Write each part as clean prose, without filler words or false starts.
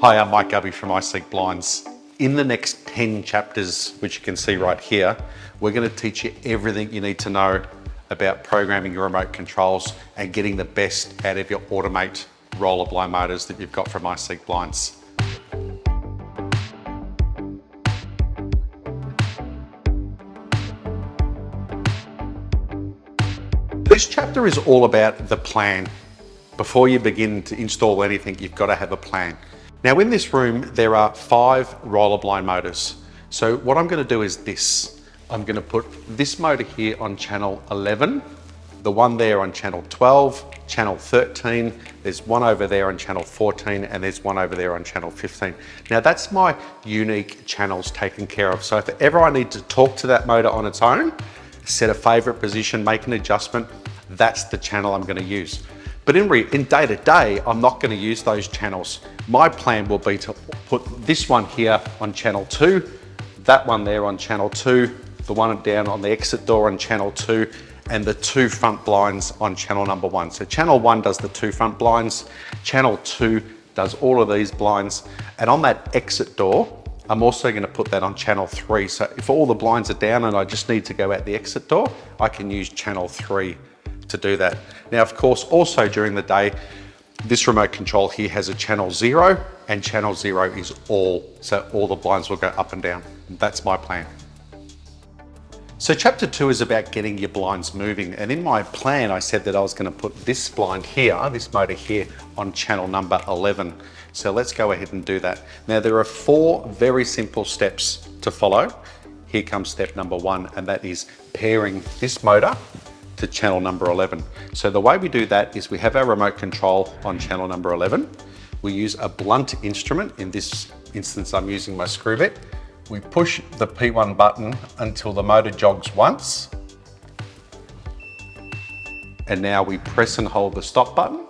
Hi, I'm Mike Gubby from iSeek Blinds. In the next 10 chapters, which you can see right here, we're going to teach you everything you need to know about programming your remote controls and getting the best out of your Automate roller blind motors that you've got from iSeek Blinds. This chapter is all about the plan. Before you begin to install anything, you've got to have a plan. Now in this room, there are 5 roller blind motors. So what I'm going to do is this. I'm going to put this motor here on channel 11, the one there on channel 12, channel 13, there's one over there on channel 14, and there's one over there on channel 15. Now that's my unique channels taken care of. So if ever I need to talk to that motor on its own, set a favorite position, make an adjustment, that's the channel I'm going to use. But in day to day, I'm not going to use those channels. My plan will be to put this one here on channel 2, that one there on channel 2, the one down on the exit door on channel 2, and the 2 front blinds on channel number 1. So channel 1 does the 2 front blinds, channel 2 does all of these blinds, and on that exit door, I'm also going to put that on channel 3. So if all the blinds are down and I just need to go out the exit door, I can use channel 3 to do that. Now, of course, also during the day, this remote control here has a channel 0, and channel 0 is all. So all the blinds will go up and down. That's my plan. So chapter 2 is about getting your blinds moving. And in my plan, I said that I was going to put this blind here, this motor here, on channel number 11. So let's go ahead and do that. Now there are 4 very simple steps to follow. Here comes step number 1, and that is pairing this motor to channel number 11. So the way we do that is we have our remote control on channel number 11. We use a blunt instrument. In this instance, I'm using my screw bit. We push the P1 button until the motor jogs once. And now we press and hold the stop button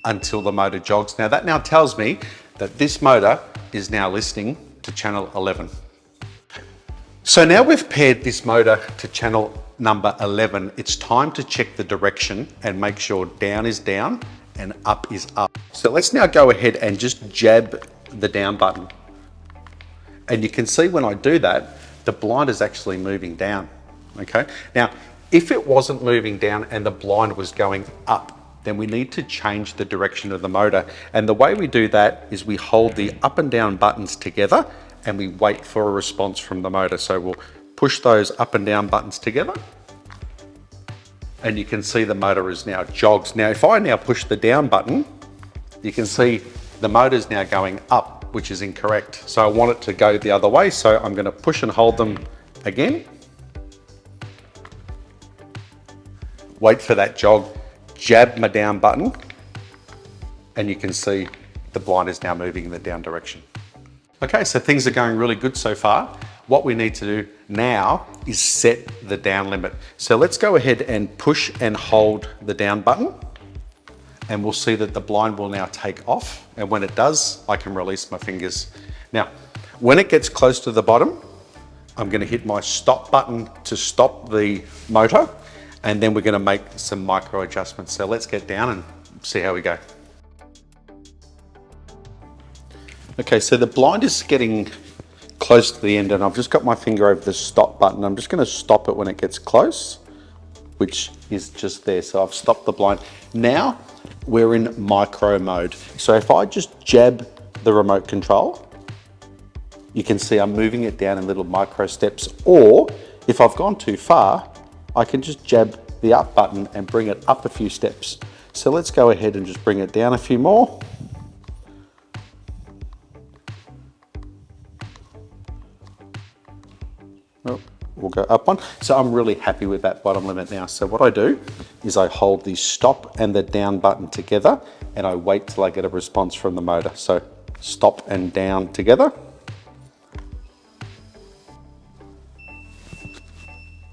until the motor jogs. Now that now tells me that this motor is now listening to channel 11. So now we've paired this motor to channel number 11, it's time to check the direction and make sure down is down and up is up. So let's now go ahead and just jab the down button. And you can see when I do that, the blind is actually moving down, okay? Now, if it wasn't moving down and the blind was going up, then we need to change the direction of the motor. And the way we do that is we hold the up and down buttons together and we wait for a response from the motor. So we'll push those up and down buttons together and you can see the motor is now jogs. Now, if I now push the down button, you can see the motor is now going up, which is incorrect. So I want it to go the other way. So I'm going to push and hold them again. Wait for that jog, jab my down button, and you can see the blind is now moving in the down direction. Okay, so things are going really good so far. What we need to do now is set the down limit. So let's go ahead and push and hold the down button and we'll see that the blind will now take off. And when it does, I can release my fingers. Now, when it gets close to the bottom, I'm going to hit my stop button to stop the motor, and then we're going to make some micro adjustments. So let's get down and see how we go. Okay, so the blind is getting close to the end and I've just got my finger over the stop button. I'm just going to stop it when it gets close, which is just there. So I've stopped the blind. Now we're in micro mode. So if I just jab the remote control, you can see I'm moving it down in little micro steps, or if I've gone too far, I can just jab the up button and bring it up a few steps. So let's go ahead and just bring it down a few more. We'll go up one. So I'm really happy with that bottom limit now. So what I do is I hold the stop and the down button together and I wait till I get a response from the motor. So stop and down together.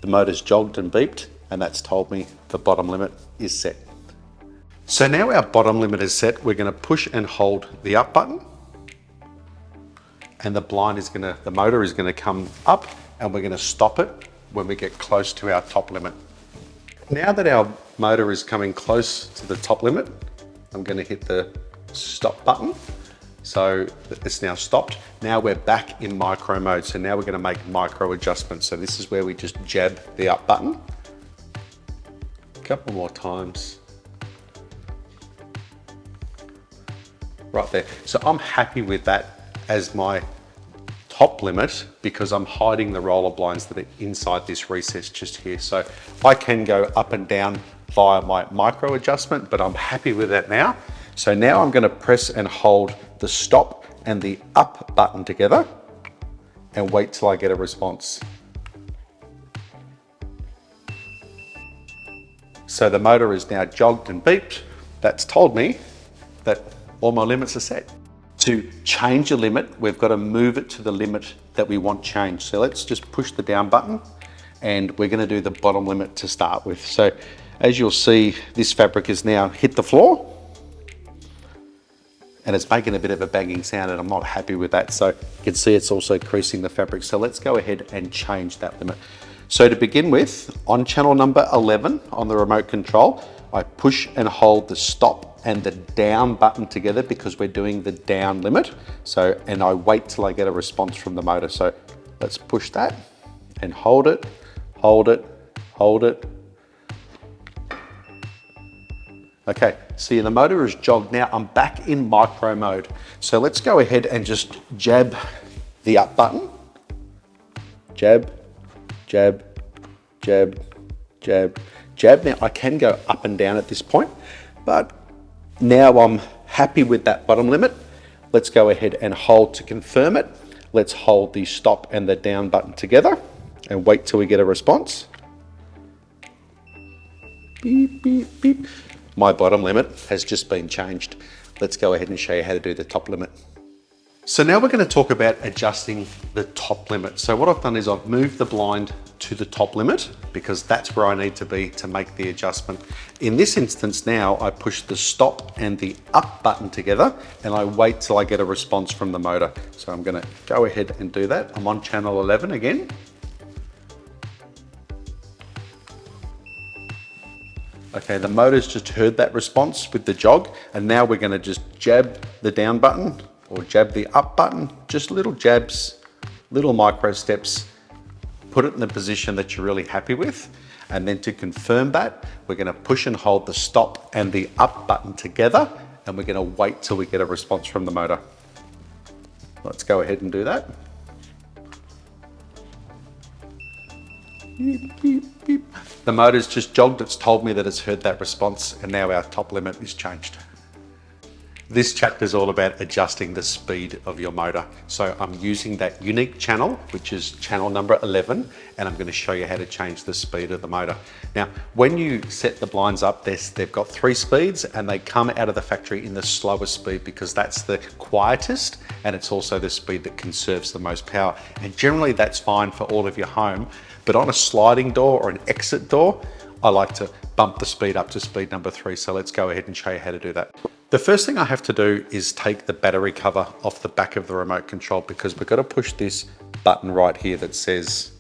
The motor's jogged and beeped and that's told me the bottom limit is set. So now our bottom limit is set, we're going to push and hold the up button and the motor is going to come up and we're going to stop it when we get close to our top limit. Now that our motor is coming close to the top limit, I'm going to hit the stop button. So it's now stopped. Now we're back in micro mode. So now we're going to make micro adjustments. So this is where we just jab the up button. A couple more times. Right there. So I'm happy with that as my top limit because I'm hiding the roller blinds that are inside this recess just here. So I can go up and down via my micro adjustment, but I'm happy with that now. So now I'm going to press and hold the stop and the up button together and wait till I get a response. So the motor is now jogged and beeped. That's told me that all my limits are set. To change a limit, we've got to move it to the limit that we want changed. So let's just push the down button and we're going to do the bottom limit to start with. So as you'll see, this fabric has now hit the floor and it's making a bit of a banging sound and I'm not happy with that. So you can see it's also creasing the fabric. So let's go ahead and change that limit. So to begin with, on channel number 11 on the remote control, I push and hold the stop and the down button together because we're doing the down limit. So, and I wait till I get a response from the motor. So let's push that and hold it, hold it, hold it. Okay, see the motor is jogged now. I'm back in micro mode. So let's go ahead and just jab the up button. Jab, jab, jab, jab, jab. Now I can go up and down at this point, but now I'm happy with that bottom limit. Let's go ahead and hold to confirm it. Let's hold the stop and the down button together and wait till we get a response. Beep, beep, beep. My bottom limit has just been changed. Let's go ahead and show you how to do the top limit. So now we're going to talk about adjusting the top limit. So what I've done is I've moved the blind to the top limit because that's where I need to be to make the adjustment. In this instance now, I push the stop and the up button together and I wait till I get a response from the motor. So I'm going to go ahead and do that. I'm on channel 11 again. Okay, the motor's just heard that response with the jog and now we're going to just jab the down button or jab the up button, just little jabs, little micro steps, put it in the position that you're really happy with. And then to confirm that, we're gonna push and hold the stop and the up button together, and we're gonna wait till we get a response from the motor. Let's go ahead and do that. Beep, beep, beep. The motor's just jogged, it's told me that it's heard that response, and now our top limit is changed. This chapter is all about adjusting the speed of your motor. So I'm using that unique channel, which is channel number 11, and I'm going to show you how to change the speed of the motor. Now, when you set the blinds up, they've got 3 speeds and they come out of the factory in the slowest speed because that's the quietest and it's also the speed that conserves the most power. And generally that's fine for all of your home, but on a sliding door or an exit door, I like to bump the speed up to speed number 3. So let's go ahead and show you how to do that. The first thing I have to do is take the battery cover off the back of the remote control because we've got to push this button right here that says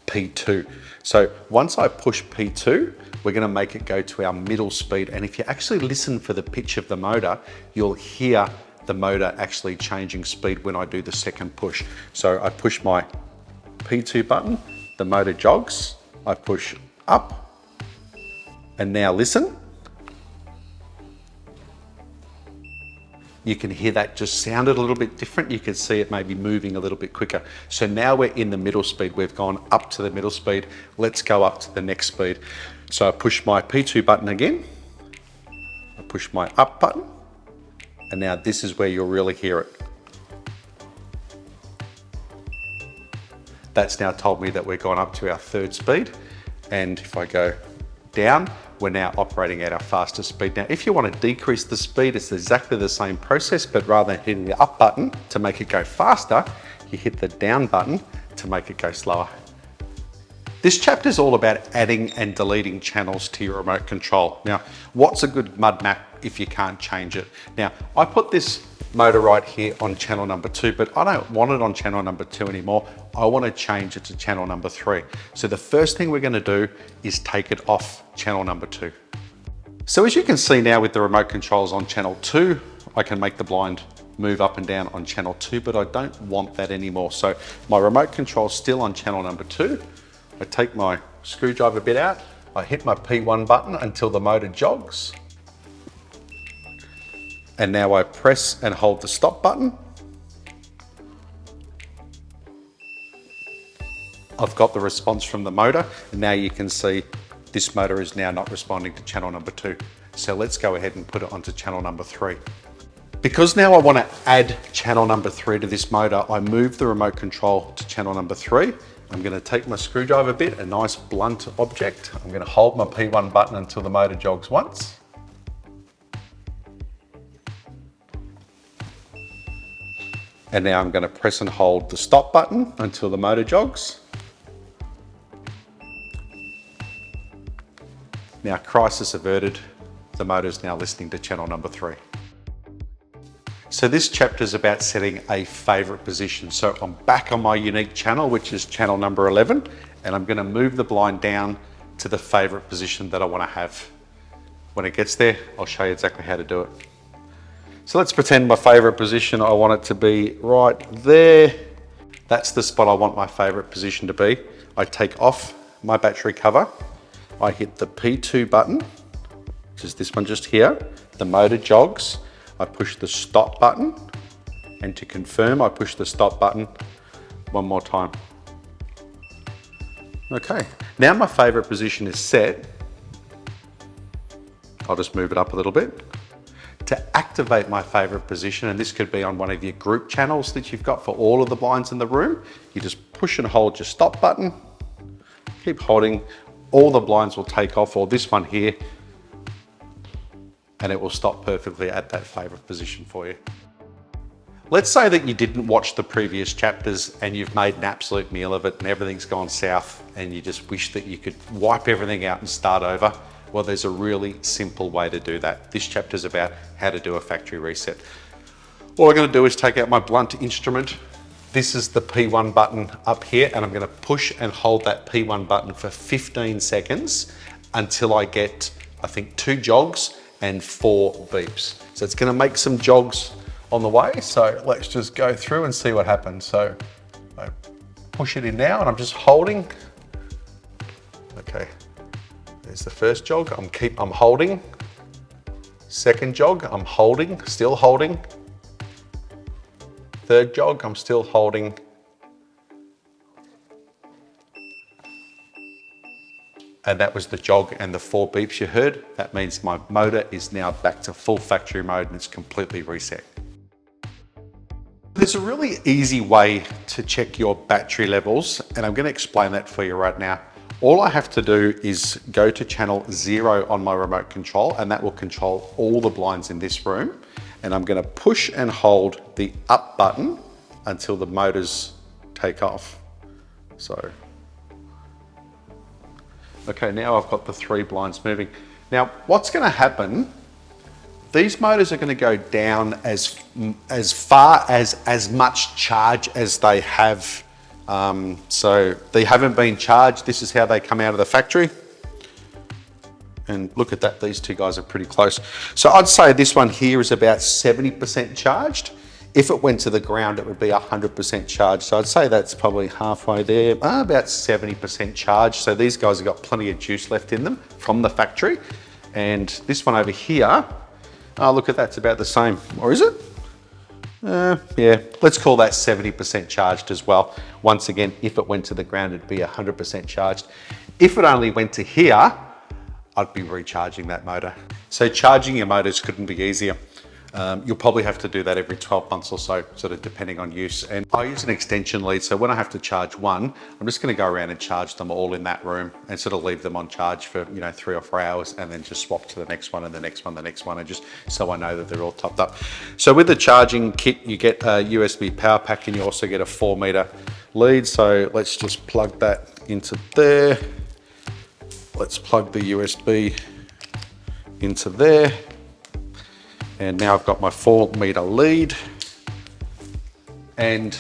P2. So once I push P2, we're going to make it go to our middle speed. And if you actually listen for the pitch of the motor, you'll hear the motor actually changing speed when I do the second push. So I push my P2 button, the motor jogs, I push up, and now listen. You can hear that just sounded a little bit different. You can see it maybe moving a little bit quicker. So now we're in the middle speed. We've gone up to the middle speed. Let's go up to the next speed. So I push my P2 button again. I push my up button. And now this is where you'll really hear it. That's now told me that we're gone up to our 3rd speed. And if I go down, we're now operating at our fastest speed. Now, if you want to decrease the speed, it's exactly the same process, but rather than hitting the up button to make it go faster, you hit the down button to make it go slower. This chapter is all about adding and deleting channels to your remote control. Now, what's a good mud map if you can't change it? Now, I put this motor right here on channel number 2, but I don't want it on channel number 2 anymore. I want to change it to channel number 3. So the first thing we're going to do is take it off channel number 2. So as you can see now with the remote controls on channel 2, I can make the blind move up and down on channel 2, but I don't want that anymore. So my remote control is still on channel number 2. I take my screwdriver bit out, I hit my P1 button until the motor jogs. And now I press and hold the stop button. I've got the response from the motor, and now you can see this motor is now not responding to channel number 2. So let's go ahead and put it onto channel number 3. Because now I want to add channel number 3 to this motor, I move the remote control to channel number 3. I'm going to take my screwdriver bit, a nice blunt object. I'm going to hold my P1 button until the motor jogs once. And now I'm going to press and hold the stop button until the motor jogs. Now, crisis averted, the motor's now listening to channel number 3. So this chapter is about setting a favorite position. So I'm back on my unique channel, which is channel number 11, and I'm gonna move the blind down to the favorite position that I wanna have. When it gets there, I'll show you exactly how to do it. So let's pretend my favorite position, I want it to be right there. That's the spot I want my favorite position to be. I take off my battery cover, I hit the P2 button, which is this one just here. The motor jogs. I push the stop button, and to confirm, I push the stop button one more time. Okay, now my favorite position is set. I'll just move it up a little bit. To activate my favorite position, and this could be on one of your group channels that you've got for all of the blinds in the room, you just push and hold your stop button, keep holding. All the blinds will take off, or this one here, and it will stop perfectly at that favorite position for you. Let's say that you didn't watch the previous chapters and you've made an absolute meal of it and everything's gone south and you just wish that you could wipe everything out and start over. Well, there's a really simple way to do that. This chapter is about how to do a factory reset. All I'm going to do is take out my blunt instrument. This is the P1 button up here, and I'm going to push and hold that P1 button for 15 seconds until I get, I think, 2 jogs and 4 beeps. So it's going to make some jogs on the way. So let's just go through and see what happens. So I push it in now and I'm just holding. Okay, there's the first jog. I'm holding. Second jog, I'm holding, still holding. Third jog, I'm still holding. And that was the jog and the 4 beeps you heard. That means my motor is now back to full factory mode and it's completely reset. There's a really easy way to check your battery levels, and I'm going to explain that for you right now. All I have to do is go to channel 0 on my remote control, and that will control all the blinds in this room. And I'm going to push and hold the up button until the motors take off. So, okay, now I've got the 3 blinds moving. Now, what's going to happen, these motors are going to go down as far as much charge as they have. So they haven't been charged. This is how they come out of the factory. And look at that, these 2 guys are pretty close. So I'd say this one here is about 70% charged. If it went to the ground, it would be 100% charged. So I'd say that's probably halfway there, about 70% charged. So these guys have got plenty of juice left in them from the factory. And this one over here, oh, look at that, it's about the same. Or is it? Yeah, let's call that 70% charged as well. Once again, if it went to the ground, it'd be 100% charged. If it only went to here, I'd be recharging that motor. So charging your motors couldn't be easier. You'll probably have to do that every 12 months or so, sort of depending on use. And I use an extension lead, so when I have to charge one, I'm just gonna go around and charge them all in that room and sort of leave them on charge for 3 or 4 hours and then just swap to the next one and the next one, the next one, and just so I know that they're all topped up. So with the charging kit, you get a USB power pack and you also get a 4-meter lead. So let's just plug that into there. Let's plug the USB into there. And now I've got my 4-meter lead. And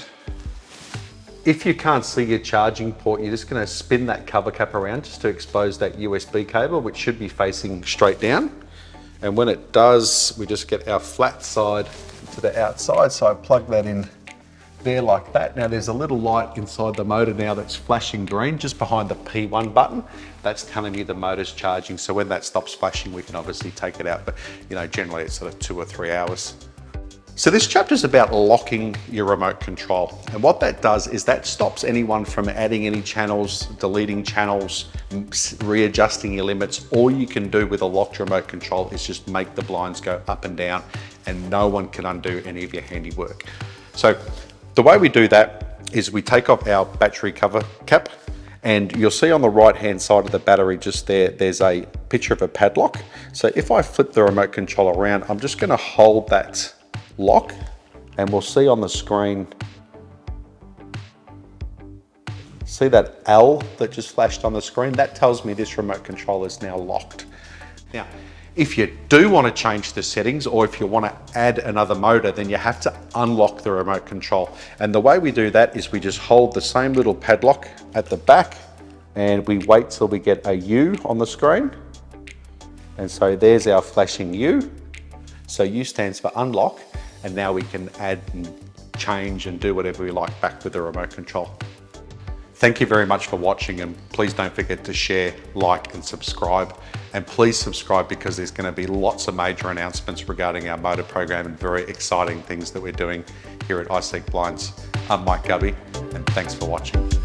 if you can't see your charging port, you're just going to spin that cover cap around just to expose that USB cable, which should be facing straight down. And when it does, we just get our flat side to the outside. So I plug that in there like that. Now there's a little light inside the motor now that's flashing green just behind the P1 button. That's telling me the motor's charging. So when that stops flashing, we can obviously take it out, but you know, generally it's sort of 2 or 3 hours. So this chapter is about locking your remote control. And what that does is that stops anyone from adding any channels, deleting channels, readjusting your limits. All you can do with a locked remote control is just make the blinds go up and down, and no one can undo any of your handiwork. So the way we do that is we take off our battery cover cap, and you'll see on the right-hand side of the battery just there, there's a picture of a padlock. So if I flip the remote control around, I'm just gonna hold that lock, and we'll see on the screen, see that L that just flashed on the screen? That tells me this remote control is now locked. Now, if you do want to change the settings, or if you want to add another motor, then you have to unlock the remote control. And the way we do that is we just hold the same little padlock at the back, and we wait till we get a U on the screen. And so there's our flashing U. So U stands for unlock, and now we can add and change and do whatever we like back with the remote control. Thank you very much for watching, and please don't forget to share, like, and subscribe. And please subscribe, because there's going to be lots of major announcements regarding our motor program and very exciting things that we're doing here at iSeek Blinds. I'm Mike Gubby, and thanks for watching.